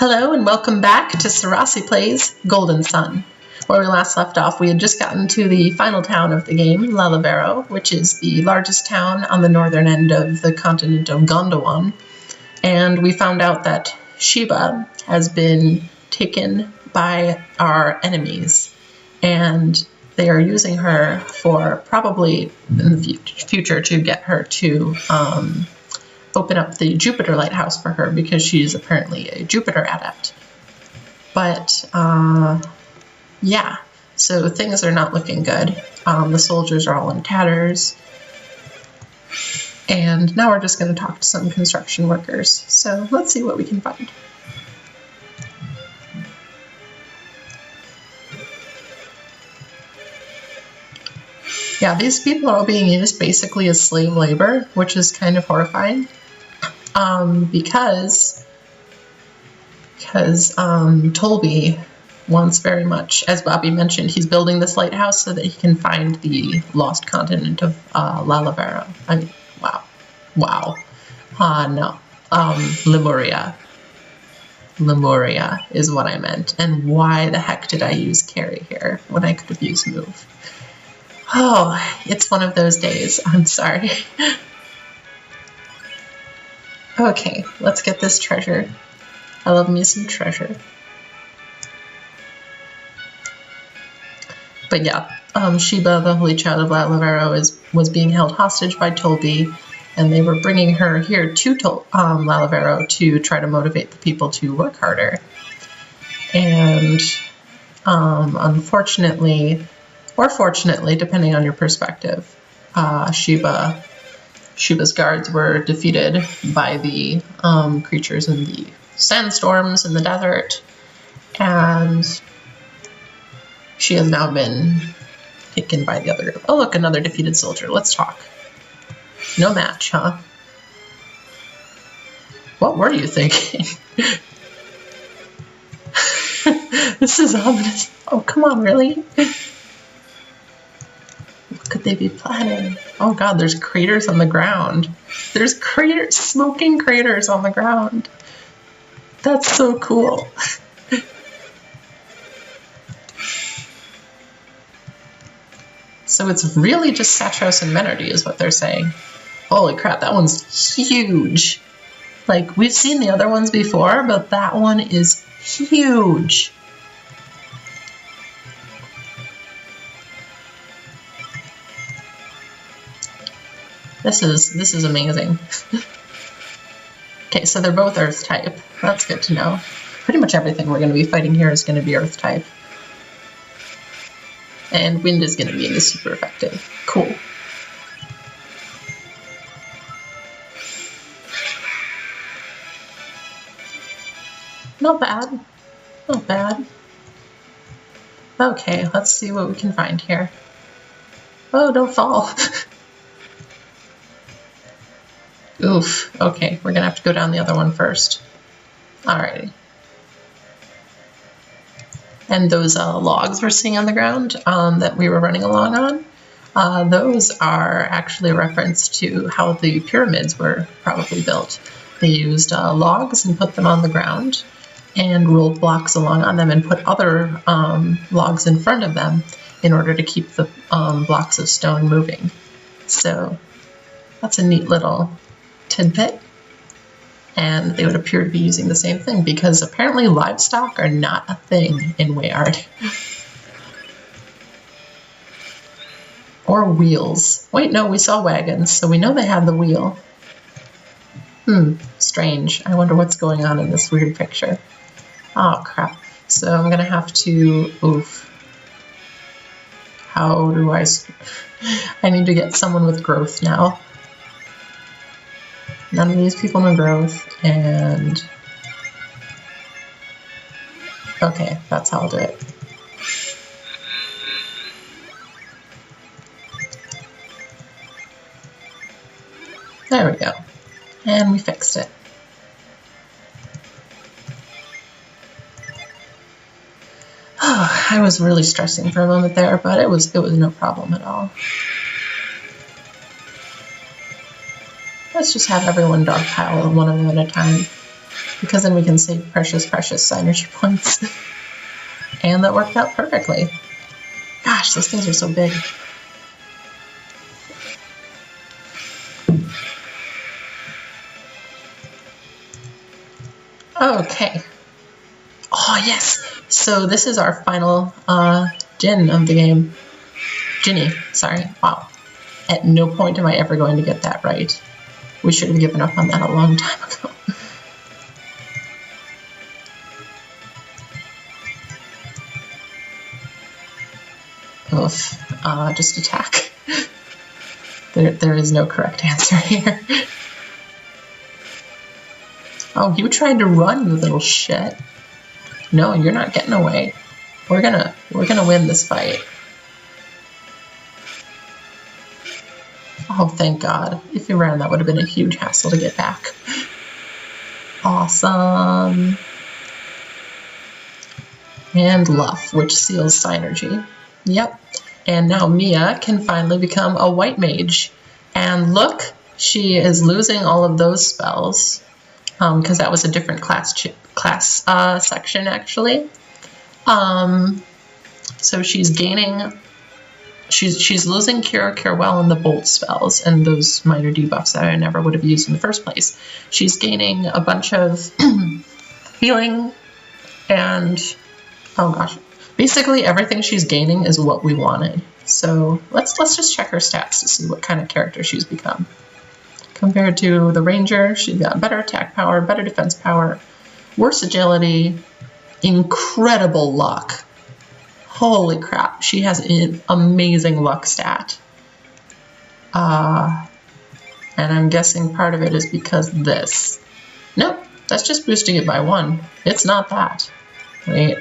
Hello and welcome back to Syrasi Plays Golden Sun. Where we last left off, we had just gotten to the final town of the game, Laliverans, which is the largest town on the northern end of the continent of Gondwan. And we found out that Sheba has been taken by our enemies, and they are using her for probably in the future to get her to open up the Jupiter lighthouse for her because she's apparently a Jupiter adept. But yeah, so things are not looking good. The soldiers are all in tatters. And now we're just going to talk to some construction workers. So let's see what we can find. Yeah, these people are all being used basically as slave labor, which is kind of horrifying. Because Tolby wants very much, as Bobby mentioned, he's building this lighthouse so that he can find the lost continent of Laliverans. I mean, wow. No. Lemuria. Lemuria is what I meant. And why the heck did I use carry here when I could have used move? Oh, it's one of those days. I'm sorry. Okay, let's get this treasure. I love me some treasure. But yeah, Sheba, the Holy Child of Laliverans, was being held hostage by Tolby, and they were bringing her here to Laliverans to try to motivate the people to work harder. And unfortunately, or fortunately, depending on your perspective, Sheba's guards were defeated by the creatures in the sandstorms in the desert, and she has now been taken by the other group. Oh, look, another defeated soldier. Let's talk. No match, huh? What were you thinking? This is ominous. Oh, come on, really? What could they be planning? Oh god, there's craters on the ground. There's craters, smoking craters on the ground. That's so cool. So it's really just Satros and Menardi is what they're saying. Holy crap, that one's huge. Like, we've seen the other ones before, but that one is huge. This is amazing. Okay, so they're both Earth type. That's good to know. Pretty much everything we're going to be fighting here is going to be Earth type. And wind is going to be in the super effective. Cool. Not bad. Not bad. Okay, let's see what we can find here. Oh, don't fall. Oof, okay, we're gonna have to go down the other one first. Alrighty. And those logs we're seeing on the ground that we were running along on, those are actually a reference to how the pyramids were probably built. They used logs and put them on the ground and rolled blocks along on them and put other logs in front of them in order to keep the blocks of stone moving. So that's a neat little tidbit, and they would appear to be using the same thing because apparently livestock are not a thing in Wayard. Or wheels. Wait, no, we saw wagons, so we know they had the wheel. Strange. I wonder what's going on in this weird picture. Oh, crap. So I'm gonna have to... Oof. How do I need to get someone with growth now. None of these people know growth, and... Okay, that's how I'll do it. There we go. And we fixed it. Oh, I was really stressing for a moment there, but it was no problem at all. Let's just have everyone dogpile one of them at a time. because then we can save precious, precious energy points. And that worked out perfectly. Gosh, those things are so big. Okay. Oh, yes. So this is our final Djinn of the game. Ginny, sorry. Wow. At no point am I ever going to get that right. We should have given up on that a long time ago. Oof. Just attack. There is no correct answer here. Oh, you tried to run, you little shit. No, you're not getting away. We're gonna win this fight. Oh, thank God. If you ran, that would have been a huge hassle to get back. Awesome. And Luff, which seals Synergy. Yep. And now Mia can finally become a white mage. And look, she is losing all of those spells. Because that was a different class section, actually. So she's gaining... She's losing Cure Well and the Bolt spells and those minor debuffs that I never would have used in the first place. She's gaining a bunch of healing and, oh gosh, basically everything she's gaining is what we wanted. So let's just check her stats to see what kind of character she's become. Compared to the Ranger, she's got better attack power, better defense power, worse agility, incredible luck. Holy crap, she has an amazing luck stat. And I'm guessing part of it is because this. Nope, that's just boosting it by 1. It's not that. Wait.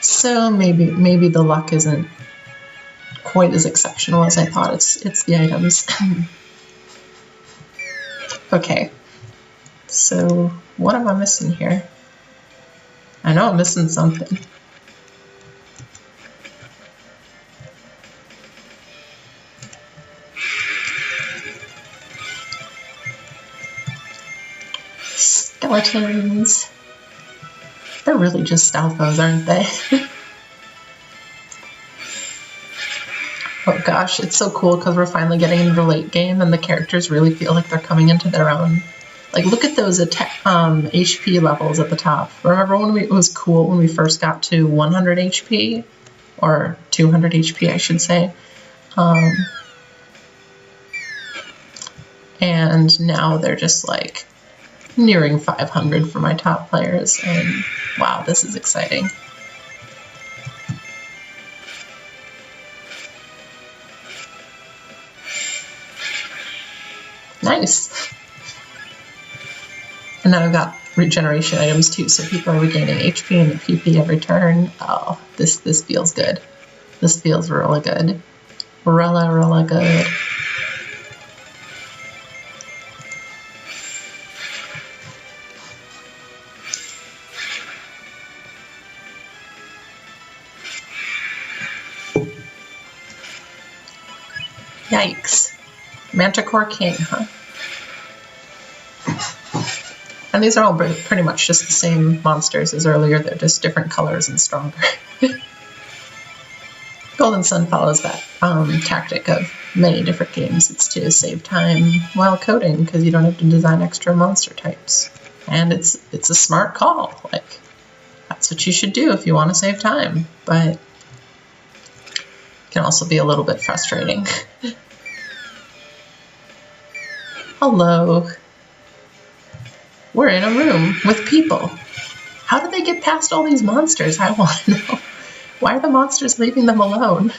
So maybe the luck isn't quite as exceptional as I thought. It's the items. Okay. So what am I missing here? I know I'm missing something. Skeletons. They're really just Stalfos, aren't they? Oh gosh, it's so cool because we're finally getting into the late game and the characters really feel like they're coming into their own. Like, look at those HP levels at the top. Remember when it was cool when we first got to 100 HP? Or 200 HP, I should say. And now they're just, like, nearing 500 for my top players. And, wow, this is exciting. Nice. And now I've got regeneration items too, so people are regaining HP and PP every turn. Oh, this feels good. This feels really good. Really good. Yikes. Manticore King, huh? And these are all pretty much just the same monsters as earlier, they're just different colors and stronger. Golden Sun follows that tactic of many different games. It's to save time while coding, because you don't have to design extra monster types. And it's a smart call. Like, that's what you should do if you want to save time. But it can also be a little bit frustrating. Hello. We're in a room with people. How did they get past all these monsters? I want to know. Why are the monsters leaving them alone?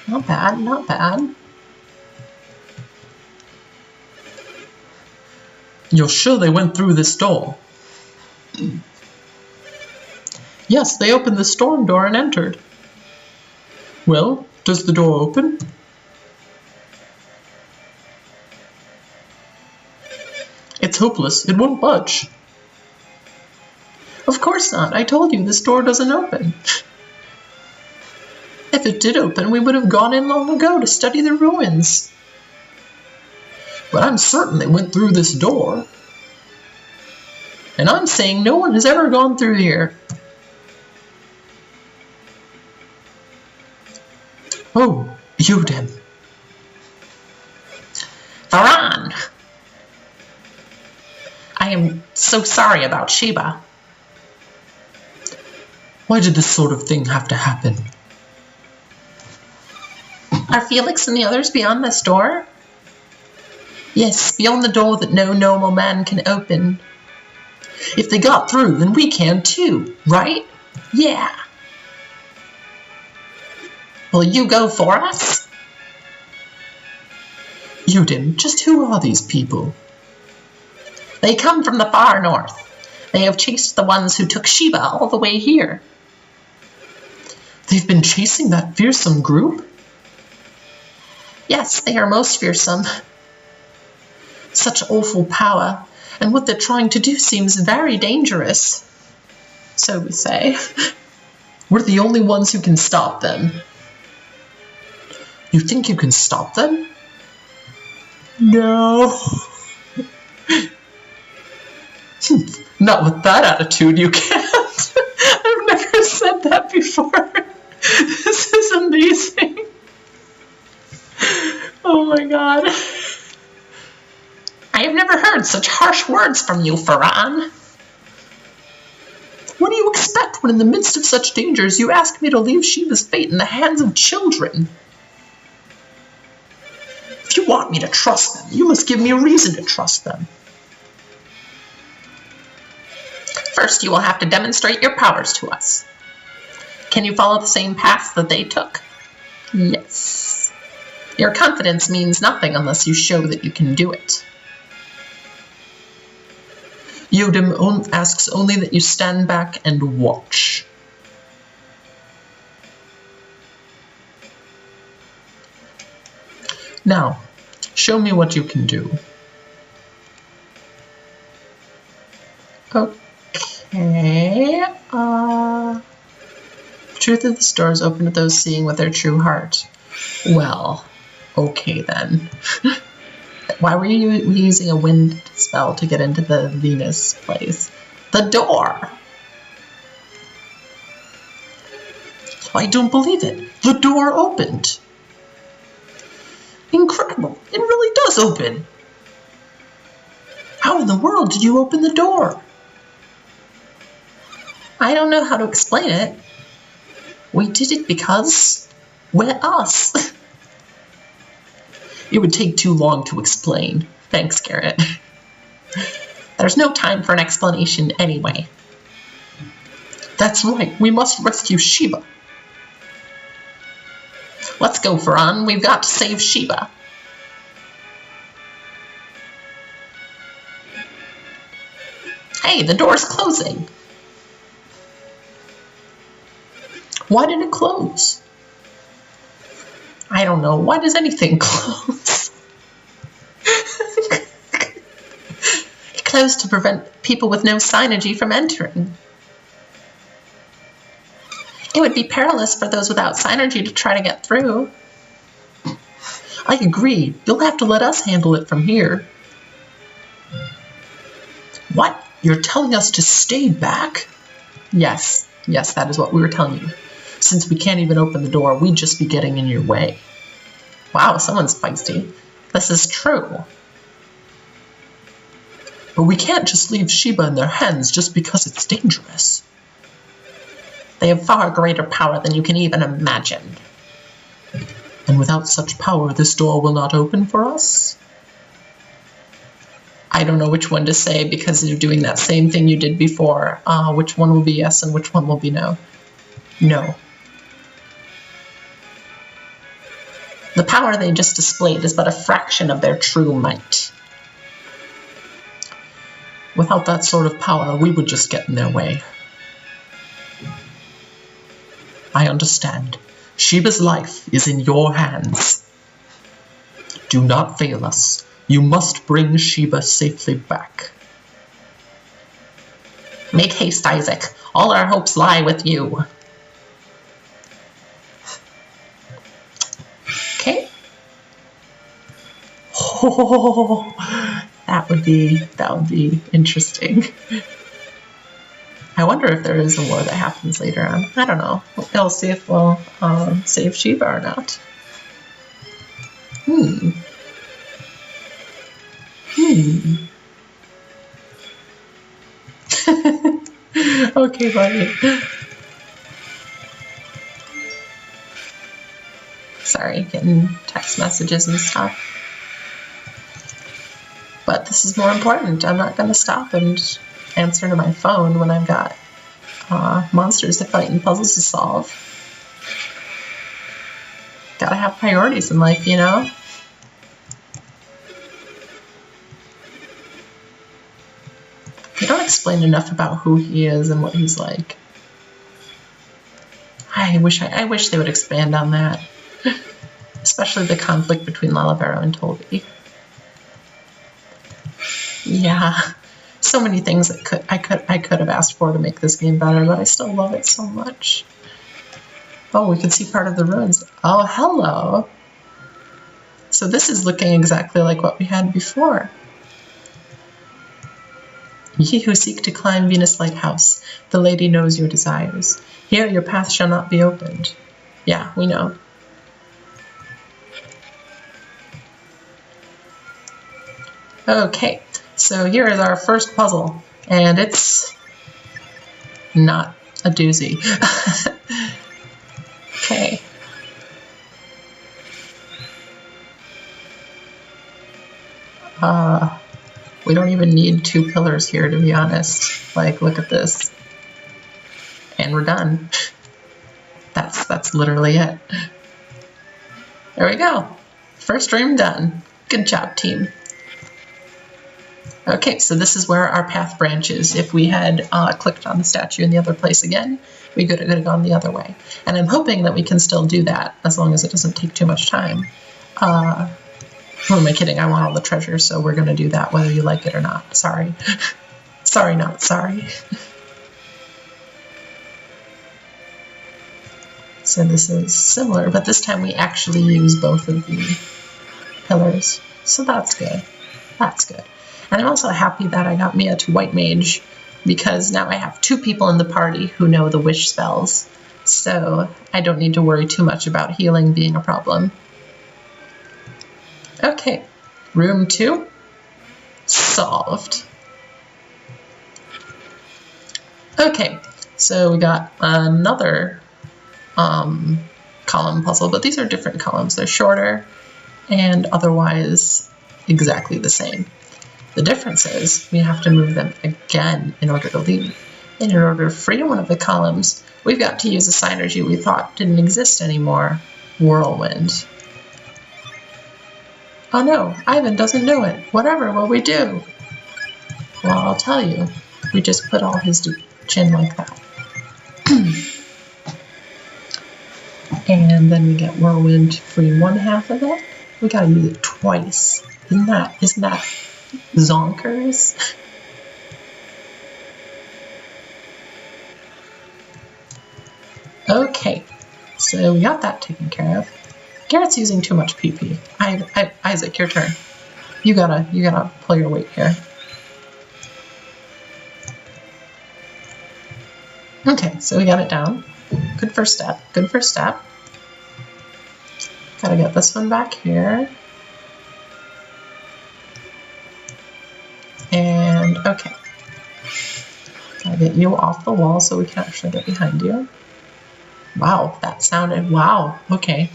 Not bad, not bad. You're sure they went through this door? Yes, they opened the storm door and entered. Well, does the door open? It's hopeless. It won't budge. Of course not. I told you this door doesn't open. If it did open, we would have gone in long ago to study the ruins. But I'm certain they went through this door. And I'm saying no one has ever gone through here. Oh, you then. Varan! I am so sorry about Sheba. Why did this sort of thing have to happen? Are Felix and the others beyond this door? Yes, beyond the door that no normal man can open. If they got through, then we can too, right? Yeah. Will you go for us? Yudin, just who are these people? They come from the far north. They have chased the ones who took Sheba all the way here. They've been chasing that fearsome group? Yes, they are most fearsome. Such awful power, and what they're trying to do seems very dangerous. So we say. We're the only ones who can stop them. You think you can stop them? No. Not with that attitude, you can't. I've never said that before. This is amazing. Oh my god. I have never heard such harsh words from you, Faran. What do you expect when in the midst of such dangers you ask me to leave Sheba's fate in the hands of children? If you want me to trust them, you must give me a reason to trust them. First, you will have to demonstrate your powers to us. Can you follow the same path that they took? Yes. Your confidence means nothing unless you show that you can do it. Yodim asks only that you stand back and watch. Now, show me what you can do. Okay, Truth of the store is open to those seeing with their true heart. Well, okay then. Why were you using a wind spell to get into the Venus place? The door! I don't believe it. The door opened. Incredible. It really does open. How in the world did you open the door? I don't know how to explain it. We did it because we're us. It would take too long to explain. Thanks, Garrett. There's no time for an explanation anyway. That's right. We must rescue Sheba. Let's go, Faran. We've got to save Sheba. Hey, the door's closing. Why did it close? I don't know. Why does anything close? It closed to prevent people with no synergy from entering. It would be perilous for those without synergy to try to get through. I agree. You'll have to let us handle it from here. What? You're telling us to stay back? Yes. Yes, that is what we were telling you. Since we can't even open the door, we'd just be getting in your way. Wow, someone's feisty. This is true. But we can't just leave Sheba in their hands just because it's dangerous. They have far greater power than you can even imagine. And without such power, this door will not open for us? I don't know which one to say because you're doing that same thing you did before. Which one will be yes and which one will be no? No. The power they just displayed is but a fraction of their true might. Without that sort of power, we would just get in their way. I understand. Sheba's life is in your hands. Do not fail us. You must bring Sheba safely back. Make haste, Isaac. All our hopes lie with you. Okay. Oh, that would be interesting. I wonder if there is a war that happens later on. I don't know. We'll see if we'll save Sheba or not. Okay, buddy. Sorry, getting text messages and stuff. But this is more important. I'm not going to stop and answer to my phone when I've got monsters to fight and puzzles to solve. Gotta have priorities in life, you know? They don't explain enough about who he is and what he's like. I wish they would expand on that. Especially the conflict between Lalivero and Tolby. Yeah. So many things that I could have asked for to make this game better, but I still love it so much. Oh, we can see part of the ruins. Oh, hello. So this is looking exactly like what we had before. Ye who seek to climb Venus Lighthouse, the lady knows your desires. Here your path shall not be opened. Yeah, we know. Okay. So here is our first puzzle, and it's not a doozy. Okay. We don't even need 2 pillars here, to be honest. Like, look at this. And we're done. That's literally it. There we go. First room done. Good job, team. Okay, so this is where our path branches. If we had clicked on the statue in the other place again, we could have gone the other way. And I'm hoping that we can still do that, as long as it doesn't take too much time. Who am I kidding? I want all the treasures, so we're going to do that whether you like it or not. Sorry. Sorry, not sorry. So this is similar, but this time we actually use both of the pillars. So that's good. That's good. And I'm also happy that I got Mia to White Mage, because now I have 2 people in the party who know the wish spells. So I don't need to worry too much about healing being a problem. Okay, room 2, solved. Okay, so we got another column puzzle, but these are different columns. They're shorter and otherwise exactly the same. The difference is we have to move them again in order to leave. And in order to free one of the columns, we've got to use a synergy we thought didn't exist anymore, Whirlwind. Oh no, Ivan doesn't know it. Whatever will we do? Well, I'll tell you. We just put all his chin like that. And then we get Whirlwind to free 1/2 of it. We gotta use it twice. Isn't that zonkers? Okay, so we got that taken care of. Garrett's using too much PP. Isaac, your turn. You gotta pull your weight here. Okay, so we got it down. Good first step. Good first step. Gotta get this one back here. And okay. Gotta get you off the wall so we can actually get behind you. Wow, that sounded, wow, okay.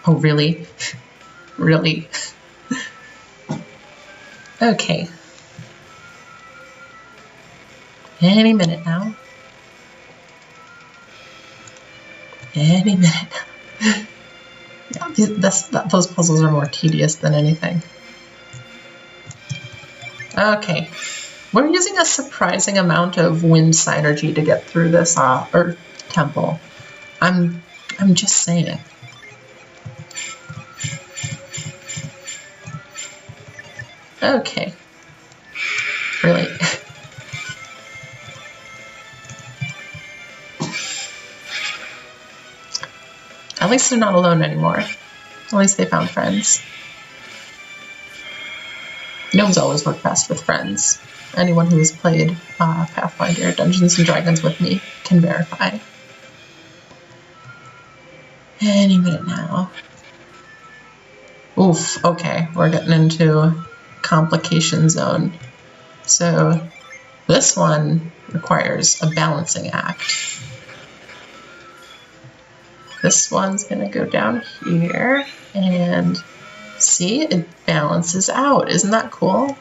Oh, really? Really? Okay. Any minute now. Any minute now. Yeah, those puzzles are more tedious than anything. Okay. We're using a surprising amount of wind synergy to get through this Earth temple. I'm just saying. Okay. Really? At least they're not alone anymore. At least they found friends. Gnomes always work best with friends. Anyone who has played Pathfinder Dungeons & Dragons with me can verify. Any minute now. Oof, okay, we're getting into complication zone. So this one requires a balancing act. This one's gonna go down here and see, it balances out. Isn't that cool?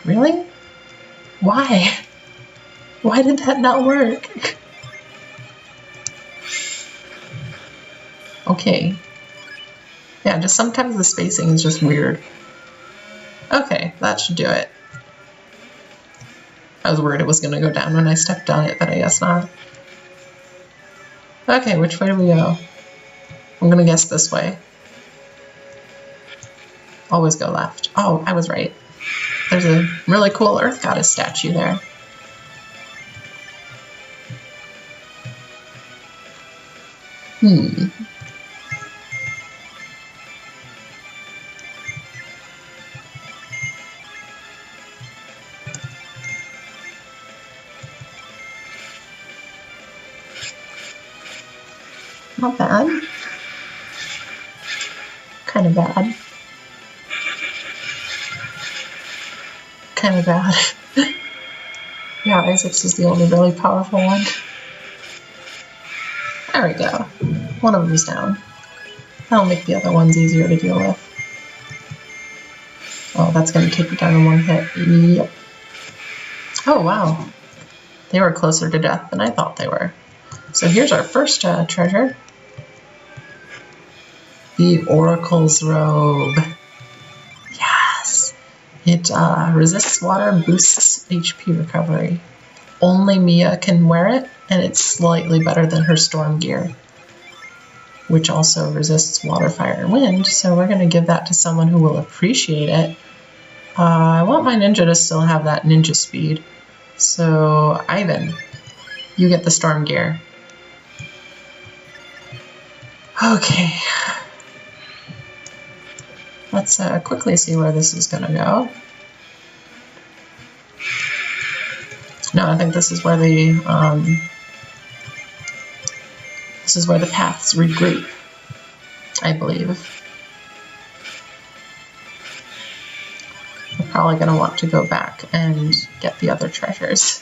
Really? Why? Why did that not work? Okay. Yeah, just sometimes the spacing is just weird. Okay, that should do it. I was worried it was going to go down when I stepped on it, but I guess not. Okay, which way do we go? I'm going to guess this way. Always go left. Oh, I was right. There's a really cool Earth Goddess statue there. Not bad. Kind of bad. Kind of bad. Yeah, Isaac's is the only really powerful one. There we go. One of them's down. That'll make the other ones easier to deal with. Oh, that's going to take it down in one hit. Yep. Oh, wow. They were closer to death than I thought they were. So here's our first treasure. The Oracle's Robe. Yes! It resists water and boosts HP recovery. Only Mia can wear it, and it's slightly better than her storm gear, which also resists water, fire, and wind, so we're going to give that to someone who will appreciate it. I want my ninja to still have that ninja speed, so Ivan, you get the storm gear. Okay. Let's quickly see where this is going to go. No, I think this is where the paths regroup, I believe. We're probably going to want to go back and get the other treasures.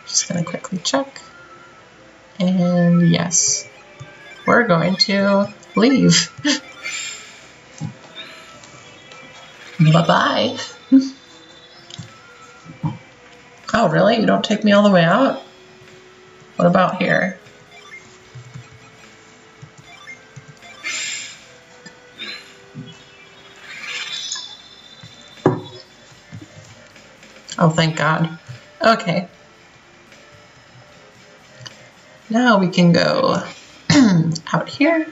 Just going to quickly check. And yes, we're going to leave. Bye-bye. Oh, really? You don't take me all the way out? What about here? Oh, thank God. Okay. Now we can go out here.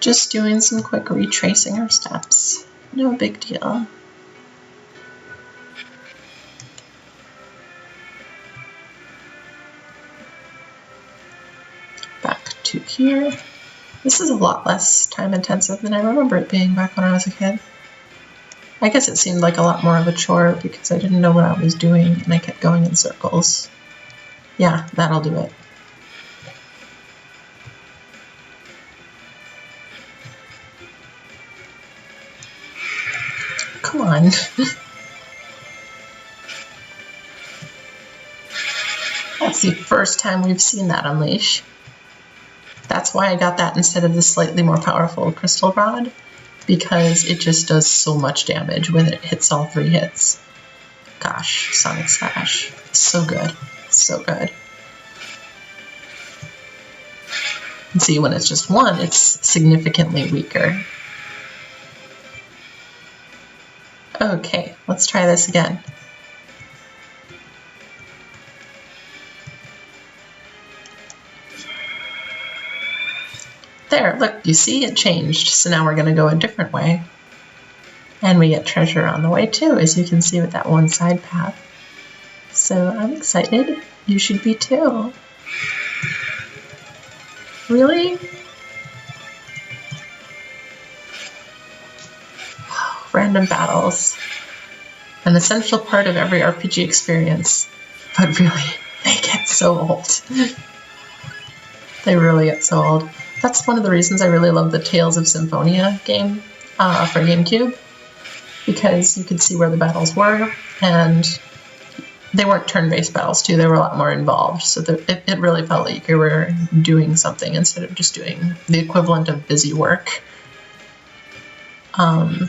Just doing some quick retracing our steps. No big deal. Back to here. This is a lot less time intensive than I remember it being back when I was a kid. I guess it seemed like a lot more of a chore because I didn't know what I was doing and I kept going in circles. Yeah, that'll do it. Come on. That's the first time we've seen that unleash. That's why I got that instead of the slightly more powerful crystal rod, because it just does so much damage when it hits all 3 hits. Gosh, Sonic Slash. So good. So good. And see, when it's just 1, it's significantly weaker. Okay, let's try this again. There, look, you see it changed. So now we're going to go a different way. And we get treasure on the way too, as you can see with that one side path. So I'm excited. You should be too. Really? Random battles. An essential part of every RPG experience. But really, they get so old. They really get so old. That's one of the reasons I really love the Tales of Symphonia game for GameCube, because you could see where the battles were, and they weren't turn-based battles too, they were a lot more involved, so it really felt like you were doing something instead of just doing the equivalent of busy work. Oh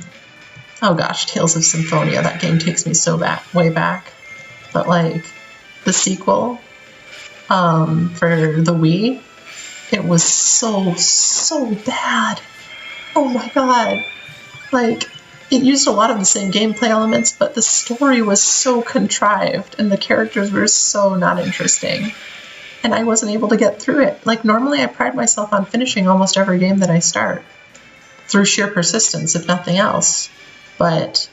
gosh, Tales of Symphonia, that game takes me so way back, but like the sequel for the Wii, it was so bad. Oh my god. Like, it used a lot of the same gameplay elements, but the story was so contrived and the characters were so not interesting. And I wasn't able to get through it. Like, normally I pride myself on finishing almost every game that I start, through sheer persistence, if nothing else. But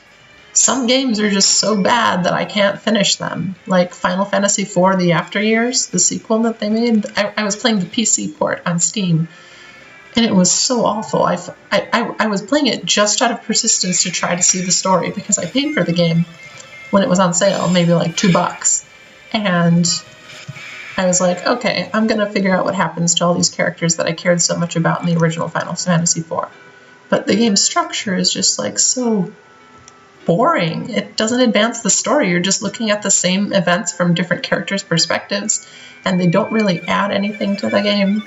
some games are just so bad that I can't finish them. Like Final Fantasy IV, The After Years, the sequel that they made. I was playing the PC port on Steam, and it was so awful. I was playing it just out of persistence to try to see the story, because I paid for the game when it was on sale, maybe like $2. And I was like, okay, I'm going to figure out what happens to all these characters that I cared so much about in the original Final Fantasy IV. But the game's structure is just like so boring. It doesn't advance the story. You're just looking at the same events from different characters' perspectives, and they don't really add anything to the game.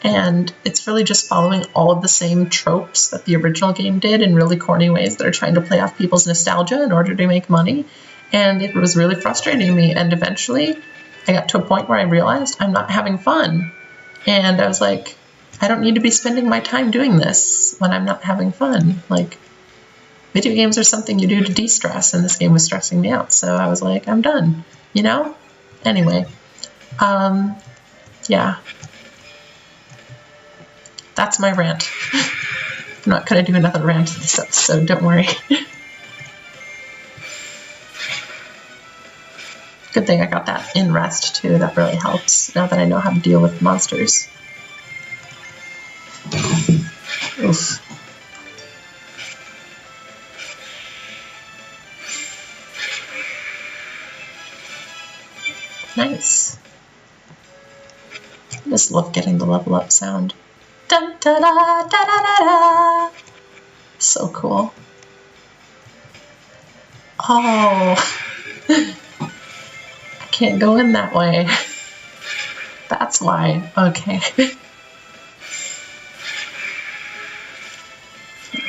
And it's really just following all of the same tropes that the original game did in really corny ways that are trying to play off people's nostalgia in order to make money. And it was really frustrating me. And eventually, I got to a point where I realized I'm not having fun. And I was like, I don't need to be spending my time doing this when I'm not having fun. Like, video games are something you do to de-stress, and this game was stressing me out. So I was like, I'm done, you know? Anyway, yeah. That's my rant. I'm not going to do another rant this episode, don't worry. Good thing I got that in rest too, that really helps, now that I know how to deal with monsters. Oof. Nice. I just love getting the level up sound. Dun, da, da, da, da, da, da. So cool. Oh. I can't go in that way. That's why. Okay.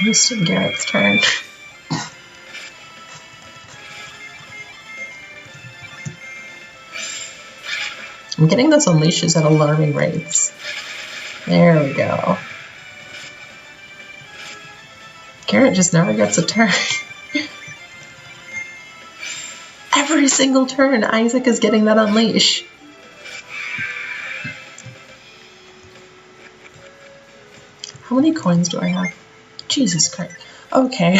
This is Garrett's turn. I'm getting those unleashes at alarming rates. There we go. Garrett just never gets a turn. Every single turn, Isaac is getting that unleash. How many coins do I have? Jesus Christ. Okay.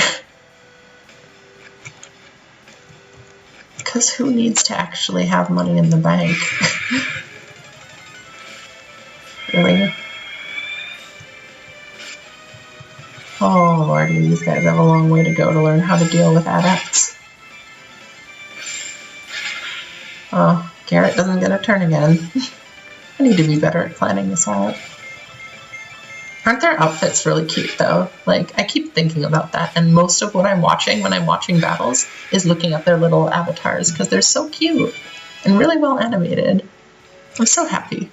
Because who needs to actually have money in the bank? Really? Oh lordy, these guys have a long way to go to learn how to deal with adepts. Oh, Garrett doesn't get a turn again. I need to be better at planning this out. Aren't their outfits really cute though? Like, I keep thinking about that, and most of what I'm watching when I'm watching battles is looking at their little avatars, because they're so cute and really well animated. I'm so happy.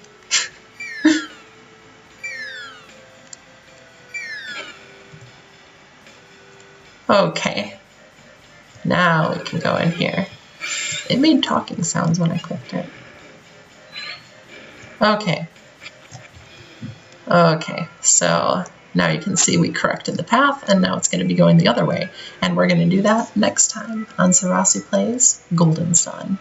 Okay, now we can go in here. It made talking sounds when I clicked it. Okay. Okay, so Now you can see we corrected the path, and now it's going to be going the other way. And we're going to do that next time on Syrasi Plays Golden Sun.